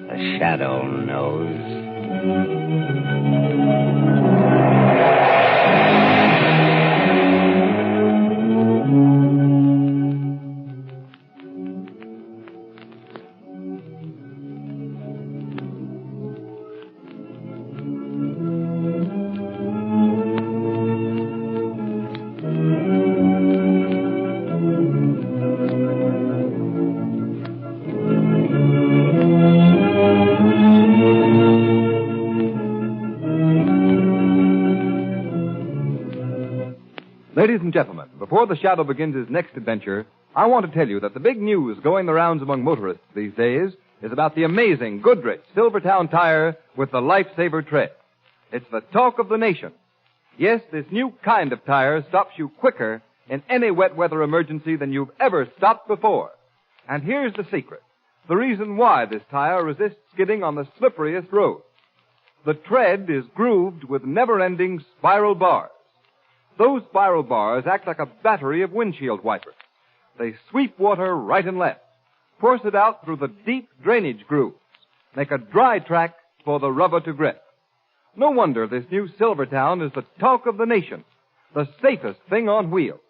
The shadow knows. Ladies and gentlemen, before the Shadow begins his next adventure, I want to tell you that the big news going the rounds among motorists these days is about the amazing Goodrich Silvertown tire with the Lifesaver tread. It's the talk of the nation. Yes, this new kind of tire stops you quicker in any wet weather emergency than you've ever stopped before. And here's the secret. The reason why this tire resists skidding on the slipperiest roads. The tread is grooved with never-ending spiral bars. Those spiral bars act like a battery of windshield wipers. They sweep water right and left, force it out through the deep drainage grooves, make a dry track for the rubber to grip. No wonder this new Silvertown is the talk of the nation, the safest thing on wheels.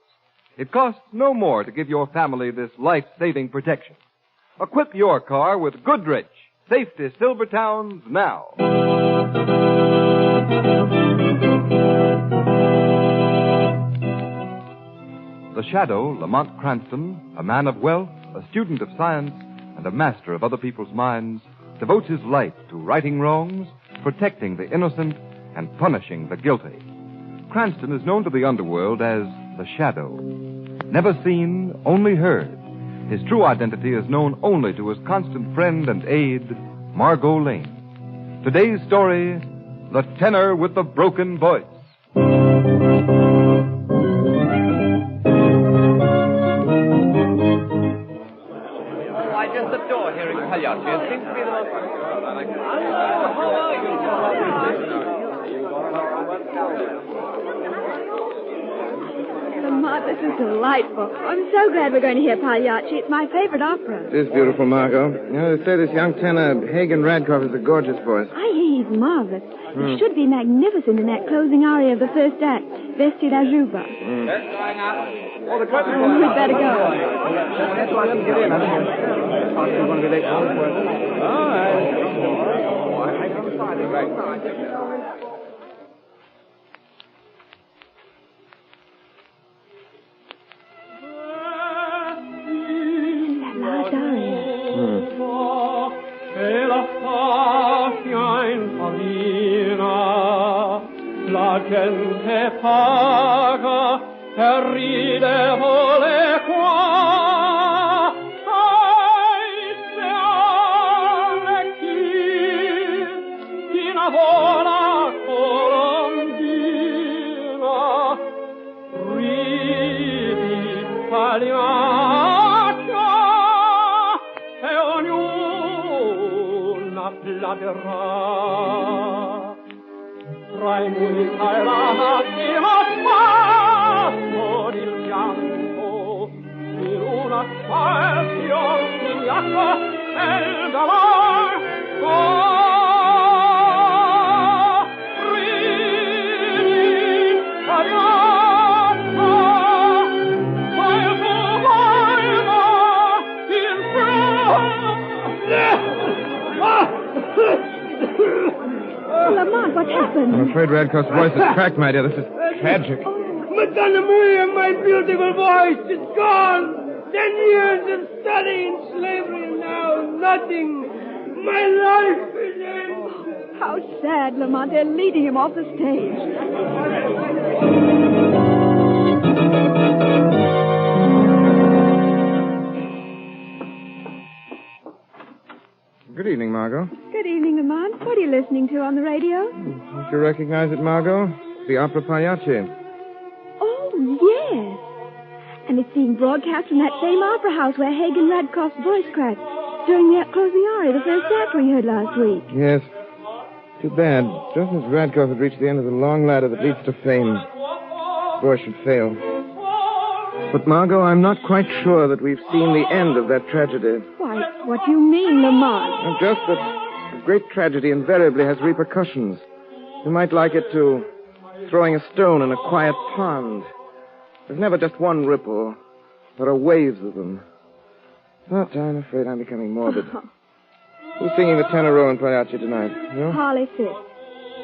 It costs no more to give your family this life-saving protection. Equip your car with Goodrich Safety Silvertowns now. The Shadow, Lamont Cranston, a man of wealth, a student of science, and a master of other people's minds, devotes his life to righting wrongs, protecting the innocent, and punishing the guilty. Cranston is known to the underworld as the Shadow. Never seen, only heard. His true identity is known only to his constant friend and aide, Margot Lane. Today's story, The Tenor with the Broken Voice. Just the door here in Pagliacci. It seems to be the most... How are you? Lamont, this is delightful. I'm so glad we're going to hear Pagliacci. It's my favorite opera. It is beautiful, Margot. You know, they say this young tenor, Hagen Radcliffe, is a gorgeous voice. I hear he's marvelous. He should be magnificent in that closing aria of the first act, Vesti da Juba. Oh, the curtain's We'd better go. That's why I didn't get in. I thought you were going to be late. All right. That last aria. La gente paga per ridevole qua. Sai se chi una vola colombina ridi pagliaccia e ognuna pladerà. Tra i muri e la massima spasso il pianto in una spazio stignato e il galà ridi pagliaccia ma il tuo volta in Lamont, what happened? I'm afraid Radcliffe's voice is cracked, my dear. This is tragic. Madonna Maria, my beautiful voice is gone. 10 years of study in slavery and now nothing. My life is ended. How sad, Lamont. They're leading him off the stage. Good evening, Margot. Good evening, Lamont. What are you listening to on the radio? Don't you recognize it, Margot? The opera Pagliacci. Oh, yes. And it's being broadcast from that same opera house where Hagen Radcliffe's voice cracked during the closing aria, the first act we heard last week. Yes. Too bad. Just as Radcliffe had reached the end of the long ladder that leads to fame, his voice should fail. But, Margot, I'm not quite sure that we've seen the end of that tragedy. Why, what do you mean, Lamont? Just that a great tragedy invariably has repercussions. You might like it to throwing a stone in a quiet pond. There's never just one ripple. There are waves of them. But I'm afraid I'm becoming morbid. Who's singing the tenor row in Pagliacci tonight? You? Harley Fisk.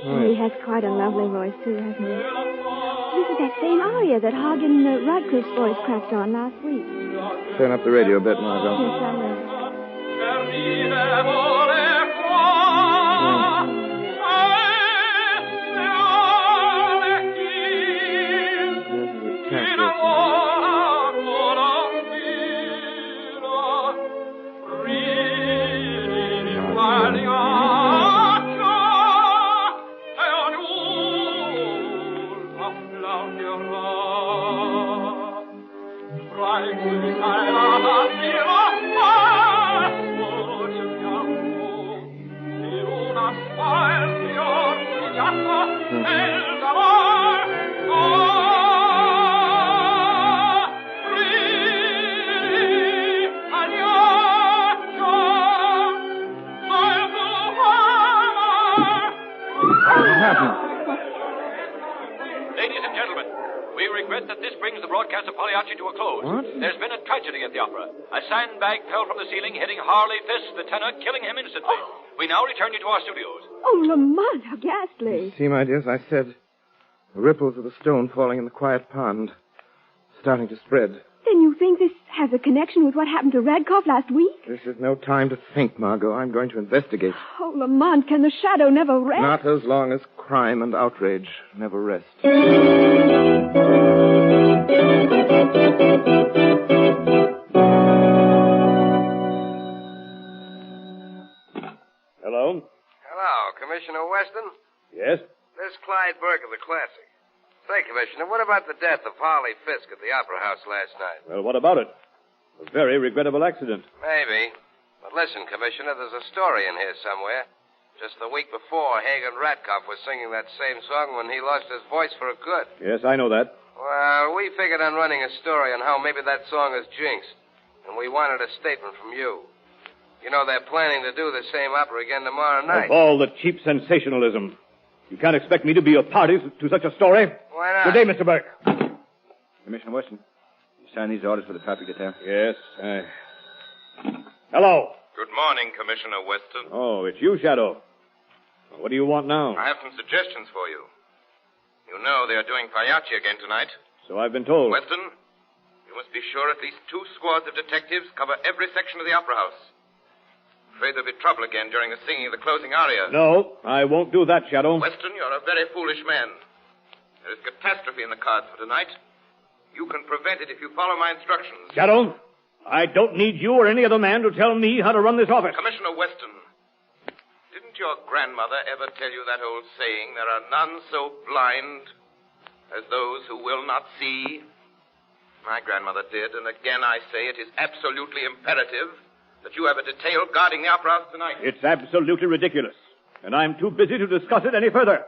Oh, He has quite a lovely voice, too, hasn't he? This is that same aria that Hagen Radcliffe's voice cracked on last week. Turn up the radio a bit, Margot. Yes, I will. Ladies and gentlemen, we regret that this brings the broadcast of Pagliacci to a close. What? There's been a tragedy at the opera. A sandbag fell from the ceiling, hitting Harley Fisk, the tenor, killing him instantly. We now return you to our studios. Oh, Lamont, how ghastly. See, my dears, I said the ripples of the stone falling in the quiet pond starting to spread. Then you think this has a connection with what happened to Radcliffe last week? This is no time to think, Margot. I'm going to investigate. Oh, Lamont, can the shadow never rest? Not as long as crime and outrage never rest. Hello? Hello, Commissioner Weston? Yes? This is Clyde Burke of the Classic. Say, Commissioner, what about the death of Harley Fisk at the Opera House last night? Well, what about it? A very regrettable accident. Maybe. But listen, Commissioner, there's a story in here somewhere. Just the week before, Hagen Radcliffe was singing that same song when he lost his voice for good. Yes, I know that. Well, we figured on running a story on how maybe that song is jinxed. And we wanted a statement from you. You know, they're planning to do the same opera again tomorrow night. Of all the cheap sensationalism. You can't expect me to be a party to such a story. Why not? Good day, Mr. Burke. Commissioner Weston, you signed these orders for the traffic detail? Yes, Hello. Good morning, Commissioner Weston. Oh, it's you, Shadow. What do you want now? I have some suggestions for you. You know they are doing Pagliacci again tonight. So I've been told. Weston, you must be sure at least 2 squads of detectives cover every section of the Opera House. Afraid there'll be trouble again during the singing of the closing aria. No, I won't do that, Shadow. Weston, you're a very foolish man. There is catastrophe in the cards for tonight. You can prevent it if you follow my instructions. Shadow, I don't need you or any other man to tell me how to run this office. Commissioner Weston, didn't your grandmother ever tell you that old saying, there are none so blind as those who will not see? My grandmother did, and again I say it is absolutely imperative that you have a detail guarding the Opera House tonight. It's absolutely ridiculous, and I'm too busy to discuss it any further.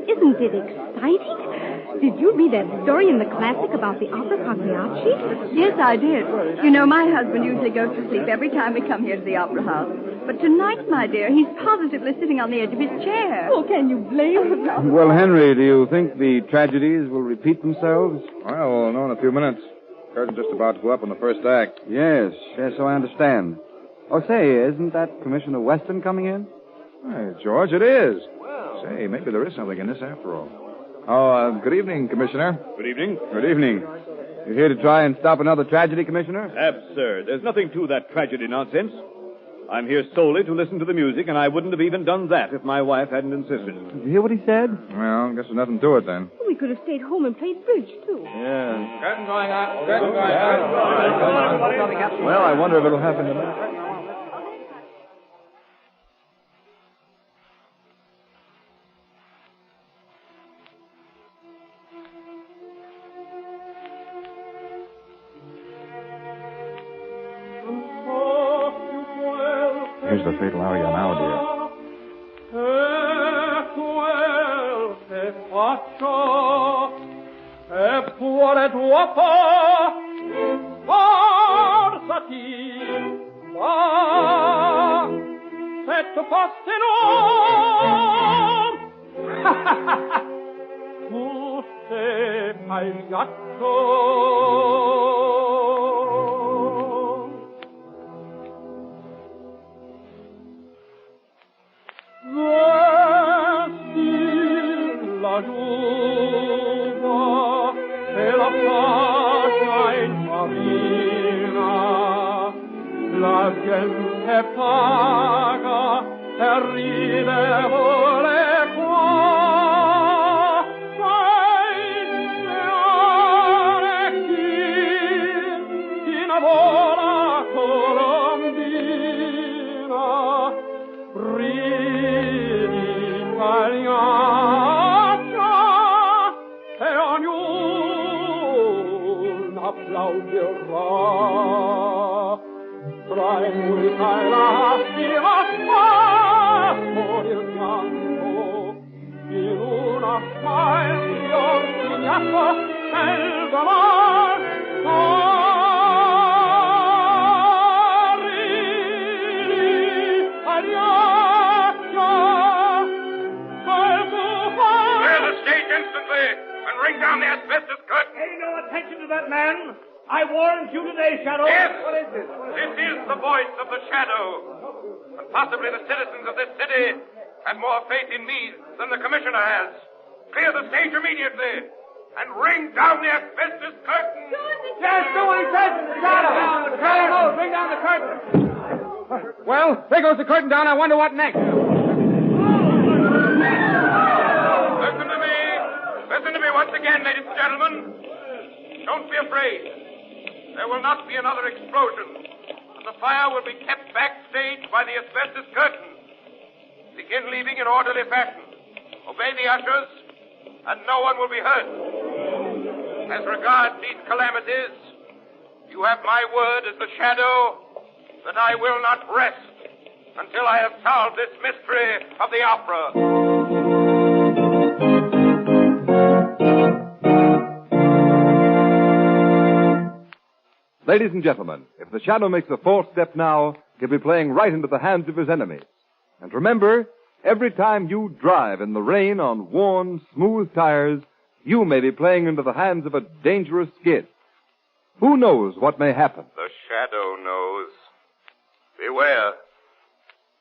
Isn't it exciting? Did you read that story in the Classic about the opera Pagliacci? Yes, I did. You know, my husband usually goes to sleep every time we come here to the Opera House. But tonight, my dear, he's positively sitting on the edge of his chair. Oh, can you blame him? Well, Henry, do you think the tragedies will repeat themselves? Well, we'll know in a few minutes. Curtain's just about to go up on the first act. Yes, so I understand. Oh, say, isn't that Commissioner Weston coming in? Hey, George, it is. Say, maybe there is something in this after all. Oh, good evening, Commissioner. Good evening. Good evening. You here to try and stop another tragedy, Commissioner? Absurd. There's nothing to that tragedy nonsense. I'm here solely to listen to the music, and I wouldn't have even done that if my wife hadn't insisted. Did you hear what he said? Well, I guess there's nothing to it then. We could have stayed home and played bridge, too. Yeah. Curtain going on. Curtain going on. Well, I wonder if it'll happen tonight. Here's the fatal aria now, dear. La gente paga per ridere qua. Chi innamora Colombina, ridi pagliaccia e ognuno applaudirà. Tra il musica e lastima spasso il pianto, in una smile signato nel dolor. Clear the stage instantly and ring down the asbestos curtain. Pay no attention to that man. I warned you today, Shadow. Yes. What is this? This is the voice of the shadow. And possibly the citizens of this city had more faith in me than the commissioner has. Clear the stage immediately and ring down the asbestos curtain. Yes, do what he says. Shadow. Shadow, bring down the curtain. Well, there goes the curtain down. I wonder what next. Listen to me. Listen to me once again, ladies and gentlemen. Don't be afraid. There will not be another explosion. And the fire will be kept backstage by the asbestos curtain. Begin leaving in orderly fashion. Obey the ushers, and no one will be hurt. As regards these calamities, you have my word as the shadow that I will not rest until I have solved this mystery of the opera. Ladies and gentlemen, if the Shadow makes a false step now, he'll be playing right into the hands of his enemies. And remember, every time you drive in the rain on worn, smooth tires, you may be playing into the hands of a dangerous skid. Who knows what may happen? The shadow knows. Beware.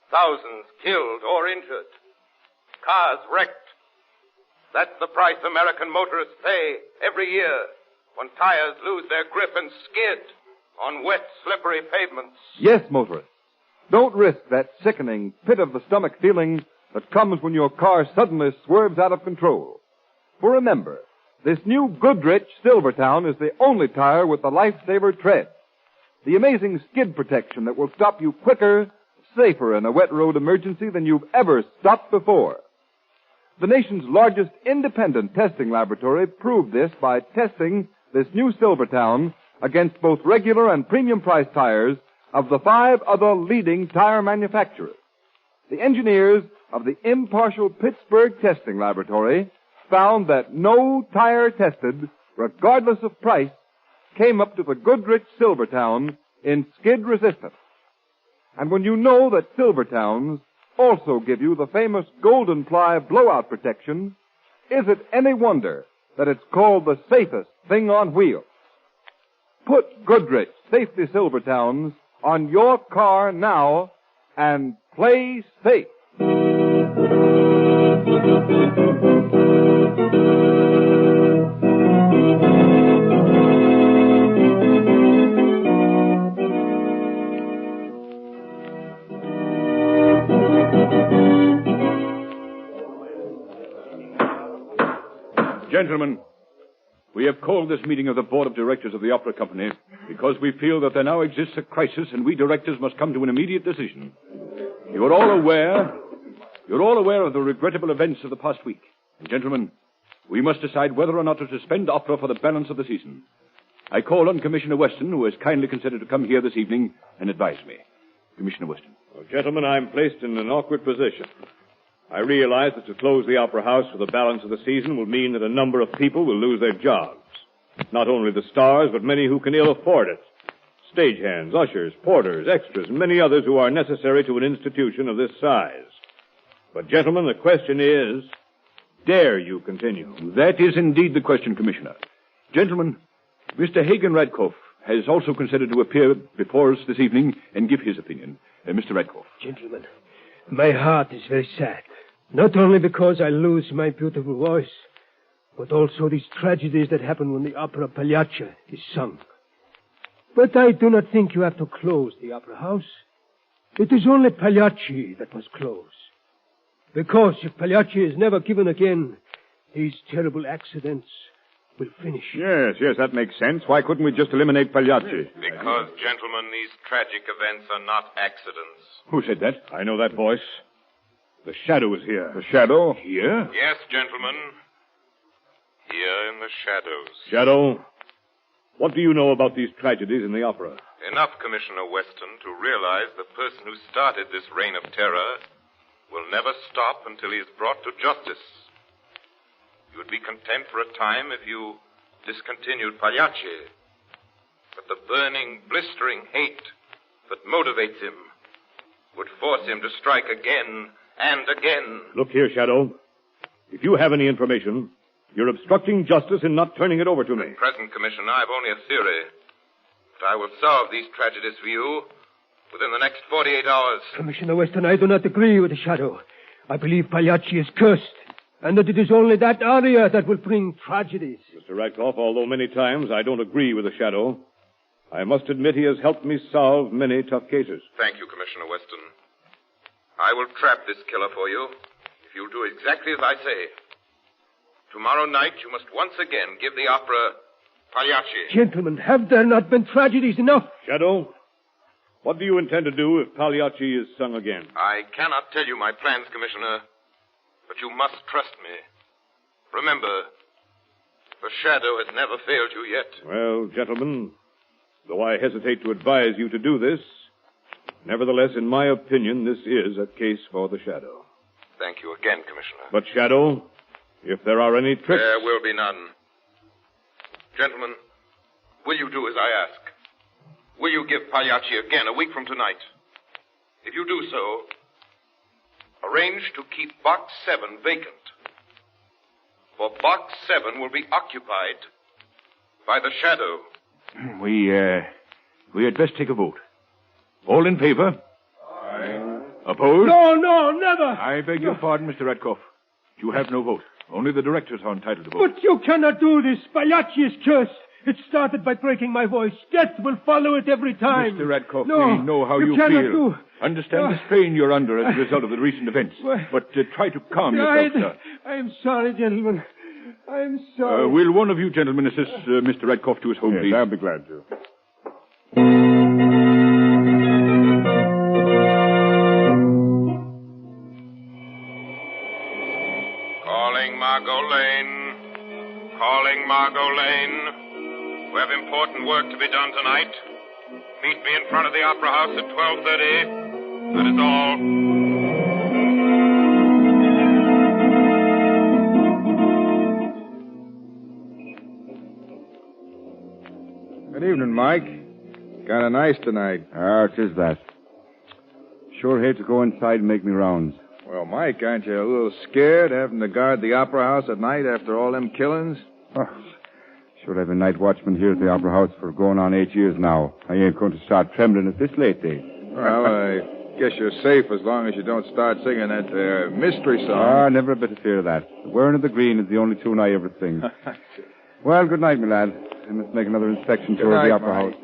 Thousands killed or injured. Cars wrecked. That's the price American motorists pay every year when tires lose their grip and skid on wet, slippery pavements. Yes, motorists. Don't risk that sickening, pit-of-the-stomach feeling that comes when your car suddenly swerves out of control. For remember, this new Goodrich Silvertown is the only tire with the Lifesaver tread. The amazing skid protection that will stop you quicker, safer in a wet road emergency than you've ever stopped before. The nation's largest independent testing laboratory proved this by testing this new Silvertown against both regular and premium price tires of the 5 other leading tire manufacturers. The engineers of the impartial Pittsburgh Testing Laboratory found that no tire tested, regardless of price, came up to the Goodrich Silvertown in skid resistance. And when you know that Silvertowns also give you the famous golden ply blowout protection, is it any wonder that it's called the safest thing on wheels? Put Goodrich Safety Silvertowns on your car now and play safe. Gentlemen, we have called this meeting of the Board of Directors of the Opera Company because we feel that there now exists a crisis and we directors must come to an immediate decision. You're all aware of the regrettable events of the past week. And gentlemen, we must decide whether or not to suspend opera for the balance of the season. I call on Commissioner Weston, who has kindly consented to come here this evening and advise me. Commissioner Weston. Well, gentlemen, I'm placed in an awkward position. I realize that to close the Opera House for the balance of the season will mean that a number of people will lose their jobs. Not only the stars, but many who can ill afford it. Stagehands, ushers, porters, extras, and many others who are necessary to an institution of this size. But, gentlemen, the question is, dare you continue? That is indeed the question, Commissioner. Gentlemen, Mr. Hagen Radcliffe has also considered to appear before us this evening and give his opinion. Mr. Radcliffe. Gentlemen, my heart is very sad. Not only because I lose my beautiful voice, but also these tragedies that happen when the opera Pagliacci is sung. But I do not think you have to close the opera house. It is only Pagliacci that must close. Because if Pagliacci is never given again, these terrible accidents will finish. Yes, that makes sense. Why couldn't we just eliminate Pagliacci? Because, gentlemen, these tragic events are not accidents. Who said that? I know that voice. The Shadow is here. The Shadow? Here? Yes, gentlemen. Here in the shadows. Shadow, what do you know about these tragedies in the opera? Enough, Commissioner Weston, to realize the person who started this reign of terror will never stop until he is brought to justice. You would be content for a time if you discontinued Pagliacci. But the burning, blistering hate that motivates him would force him to strike again and again. Look here, Shadow. If you have any information, you're obstructing justice in not turning it over to me. At present, Commissioner, I've only a theory. But I will solve these tragedies for you within the next 48 hours. Commissioner Weston, I do not agree with the Shadow. I believe Pagliacci is cursed, and that it is only that aria that will bring tragedies. Mr. Radcliffe, although many times I don't agree with the Shadow, I must admit he has helped me solve many tough cases. Thank you, Commissioner Weston. I will trap this killer for you if you'll do exactly as I say. Tomorrow night you must once again give the opera Pagliacci. Gentlemen, have there not been tragedies enough? Shadow, what do you intend to do if Pagliacci is sung again? I cannot tell you my plans, Commissioner, but you must trust me. Remember, the Shadow has never failed you yet. Well, gentlemen, though I hesitate to advise you to do this, nevertheless, in my opinion, this is a case for the Shadow. Thank you again, Commissioner. But, Shadow, if there are any tricks... There will be none. Gentlemen, will you do as I ask? Will you give Pagliacci again a week from tonight? If you do so, arrange to keep Box 7 vacant. For Box 7 will be occupied by the Shadow. We had best take a vote. All in favor? Aye. Opposed? No, never. I beg your pardon, Mr. Radcliffe. You have no vote. Only the directors are entitled to vote. But you cannot do this. Pagliacci is cursed. It started by breaking my voice. Death will follow it every time. Mr. Radcliffe, no, we know how you cannot feel. Do. Understand the strain you're under as a result of the recent events. But try to calm yourself, sir. I am sorry, gentlemen. I am sorry. Will one of you gentlemen assist Mr. Radcliffe to his home, please? I'll be glad to. Calling Margot Lane. Calling Margot Lane. We have important work to be done tonight. Meet me in front of the Opera House at 12:30. That is all. Good evening, Mike. Kind of nice tonight. Ah, it is that. Sure hate to go inside and make me rounds. Well, Mike, aren't you a little scared having to guard the Opera House at night after all them killings? Oh, sure, I've been night watchman here at the Opera House for going on 8 years now. I ain't going to start trembling at this late day. Well, I guess you're safe as long as you don't start singing that mystery song. Ah, never a bit of fear of that. The Wearing of the Green is the only tune I ever sing. Well, good night, my lad. I must make another inspection tour of the Opera House.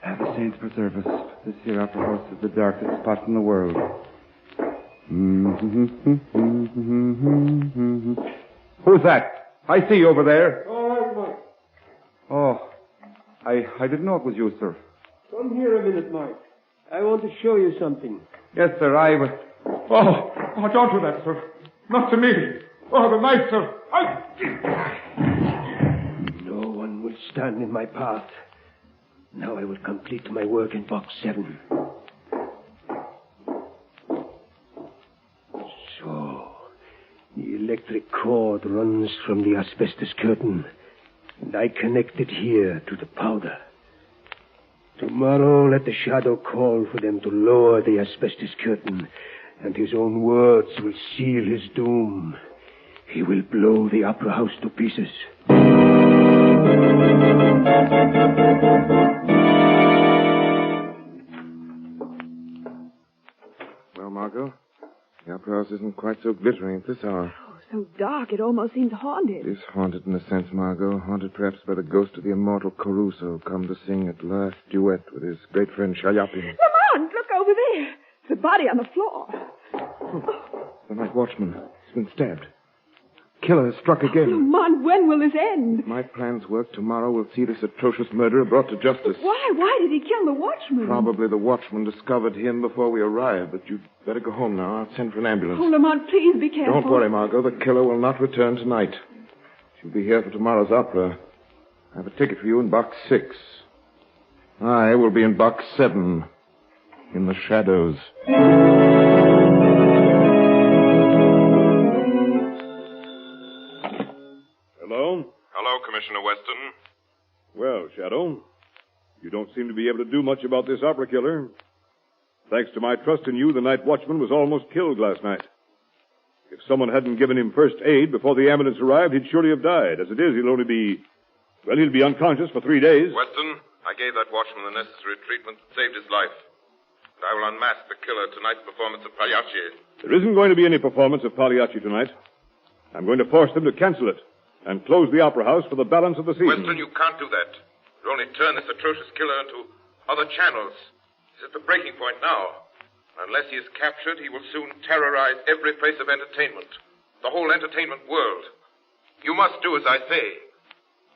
The saints preserve us. This here Opera House is the darkest spot in the world. Who's that? I see you over there. All right, Mike. Oh, I didn't know it was you, sir. Come here a minute, Mike. I want to show you something. Yes, sir, Oh, don't do that, sir. Not to me. Oh, the knife, sir. No one will stand in my path. Now I will complete my work in box 7. So, the electric cord runs from the asbestos curtain, and I connect it here to the powder. Tomorrow, let the shadow call for them to lower the asbestos curtain, and his own words will seal his doom. He will blow the opera house to pieces. Well, Margot, the opera house isn't quite so glittering at this hour. Oh, so dark, it almost seems haunted. It is haunted in a sense, Margot. Haunted perhaps by the ghost of the immortal Caruso, come to sing at last duet with his great friend Shaliapin. Lamont, look over there. The body on the floor. The night watchman. He's been stabbed. Killer has struck again. Lamont, when will this end? If my plans work, tomorrow we'll see this atrocious murderer brought to justice. Why? Why did he kill the watchman? Probably the watchman discovered him before we arrived, but you'd better go home now. I'll send for an ambulance. Oh, Lamont, please be careful. Don't worry, Margot. The killer will not return tonight. She'll be here for tomorrow's opera. I have a ticket for you in box 6. I will be in box 7, in the shadows. Hello? Hello, Commissioner Weston. Well, Shadow, you don't seem to be able to do much about this opera killer. Thanks to my trust in you, the night watchman was almost killed last night. If someone hadn't given him first aid before the ambulance arrived, he'd surely have died. As it is, he'll be unconscious for 3 days. Weston, I gave that watchman the necessary treatment that saved his life. And I will unmask the killer at tonight's performance of Pagliacci. There isn't going to be any performance of Pagliacci tonight. I'm going to force them to cancel it and close the opera house for the balance of the season. Weston, you can't do that. You'll only turn this atrocious killer into other channels. He's at the breaking point now. Unless he is captured, he will soon terrorize every place of entertainment. The whole entertainment world. You must do as I say.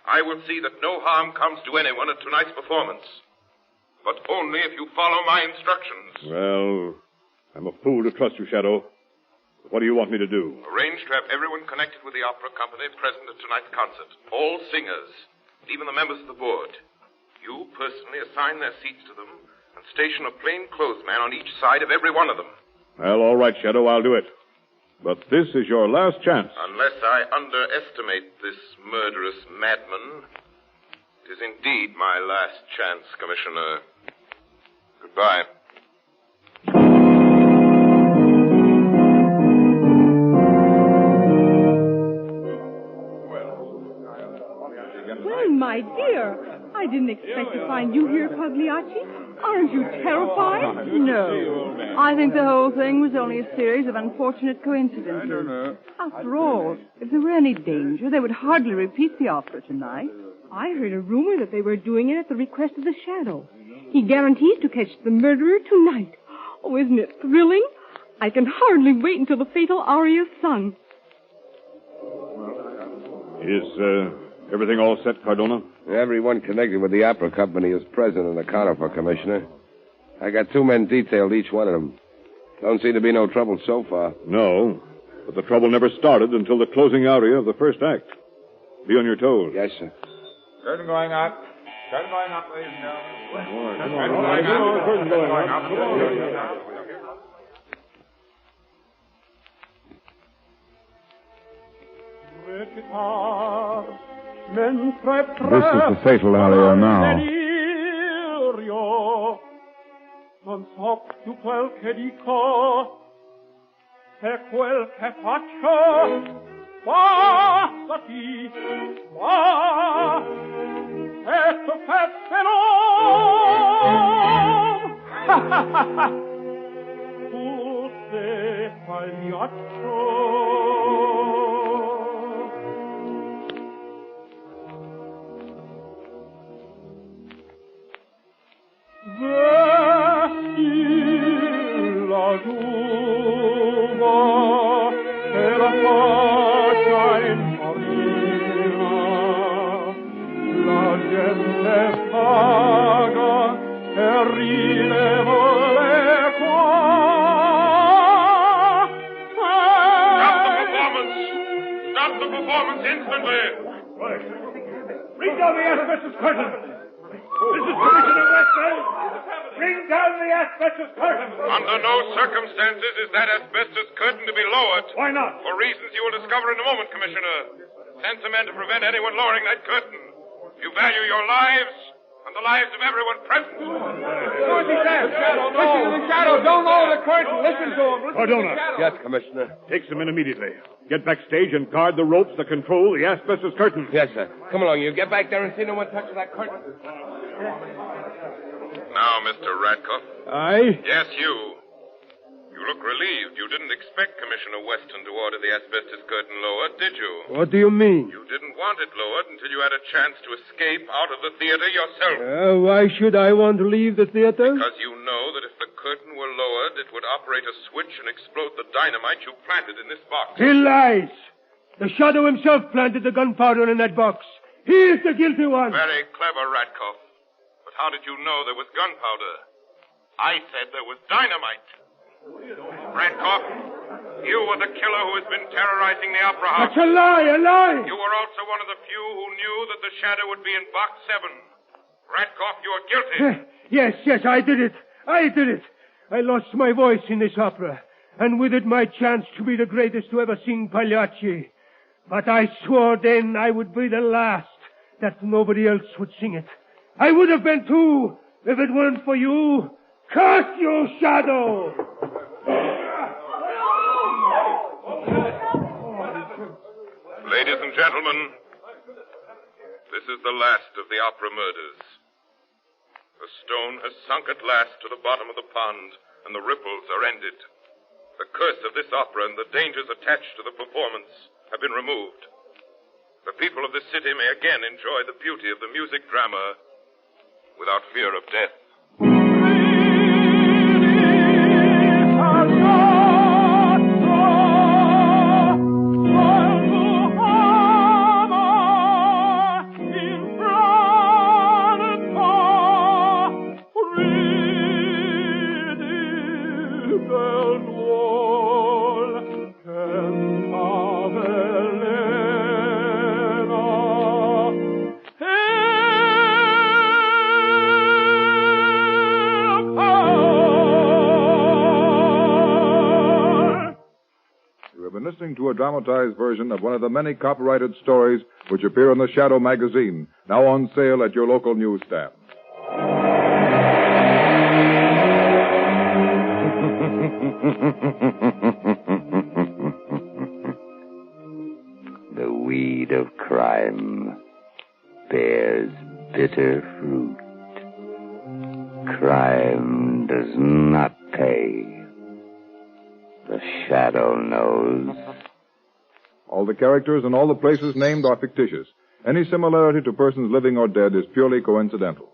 I will see that no harm comes to anyone at tonight's performance. But only if you follow my instructions. Well, I'm a fool to trust you, Shadow. What do you want me to do? Arrange to have everyone connected with the opera company present at tonight's concert. All singers, even the members of the board. You personally assign their seats to them and station a plainclothes man on each side of every one of them. Well, all right, Shadow, I'll do it. But this is your last chance. Unless I underestimate this murderous madman, it is indeed my last chance, Commissioner. Goodbye. Well, my dear, I didn't expect to find you here, Pagliacci. Aren't you terrified? No. I think the whole thing was only a series of unfortunate coincidences. I don't know. After all, if there were any danger, they would hardly repeat the opera tonight. I heard a rumor that they were doing it at the request of the Shadow. He guarantees to catch the murderer tonight. Oh, isn't it thrilling? I can hardly wait until the fatal aria is sung. Is everything all set, Cardona? Everyone connected with the opera company is present and accounted for, Commissioner. I got 2 men detailed, each one of them. Don't seem to be no trouble so far. No, but the trouble never started until the closing aria of the first act. Be on your toes. Yes, sir. Curtain going up. Curtain going up, ladies and gentlemen. Curtain going up. This is the fatal aria now. Non so più quel che dico, e quel che faccio, passati, va, e tu fettelo. Tu sei Pagliaccio. La giuva e la faccia in marina, la gente paga e ride vuole qua. Bring down the asbestos curtain! Mrs. Commissioner Weston! Bring down the asbestos curtain! Under no circumstances is that asbestos curtain to be lowered. Why not? For reasons you will discover in a moment, Commissioner. Send some men to prevent anyone lowering that curtain. You value your lives and the lives of everyone present. Do as he says. Listen to the shadow. Don't lower the curtain. Listen to him. Cardona. Yes, Commissioner. Take some men immediately. Get backstage and guard the ropes that control the asbestos curtain. Yes, sir. Come along, you. Get back there and see no one touches that curtain. Now, Mr. Radcliffe. Aye? Yes, you. You look relieved. You didn't expect Commissioner Weston to order the asbestos curtain lowered, did you? What do you mean? You didn't want it lowered until you had a chance to escape out of the theater yourself. Why should I want to leave the theater? Because you know that if the curtain were lowered, it would operate a switch and explode the dynamite you planted in this box. He lies. The Shadow himself planted the gunpowder in that box. He is the guilty one. Very clever, Radcliffe. But how did you know there was gunpowder? I said there was dynamite. Radcliffe, you were the killer who has been terrorizing the Opera House. That's a lie, a lie. You were also one of the few who knew that the Shadow would be in Box 7. Radcliffe, you are guilty. Yes, I did it. I lost my voice in this opera, and with it my chance to be the greatest to ever sing Pagliacci. But I swore then I would be the last, that nobody else would sing it. I would have been too, if it weren't for you. Curse you, Shadow! Ladies and gentlemen, this is the last of the opera murders. The stone has sunk at last to the bottom of the pond, and the ripples are ended. The curse of this opera and the dangers attached to the performance have been removed. The people of this city may again enjoy the beauty of the music drama without fear of death. Listening to a dramatized version of one of the many copyrighted stories which appear in the Shadow magazine, now on sale at your local newsstand. The weed of crime bears bitter fruit. Crime does not pay. The Shadow knows. All the characters and all the places named are fictitious. Any similarity to persons living or dead is purely coincidental.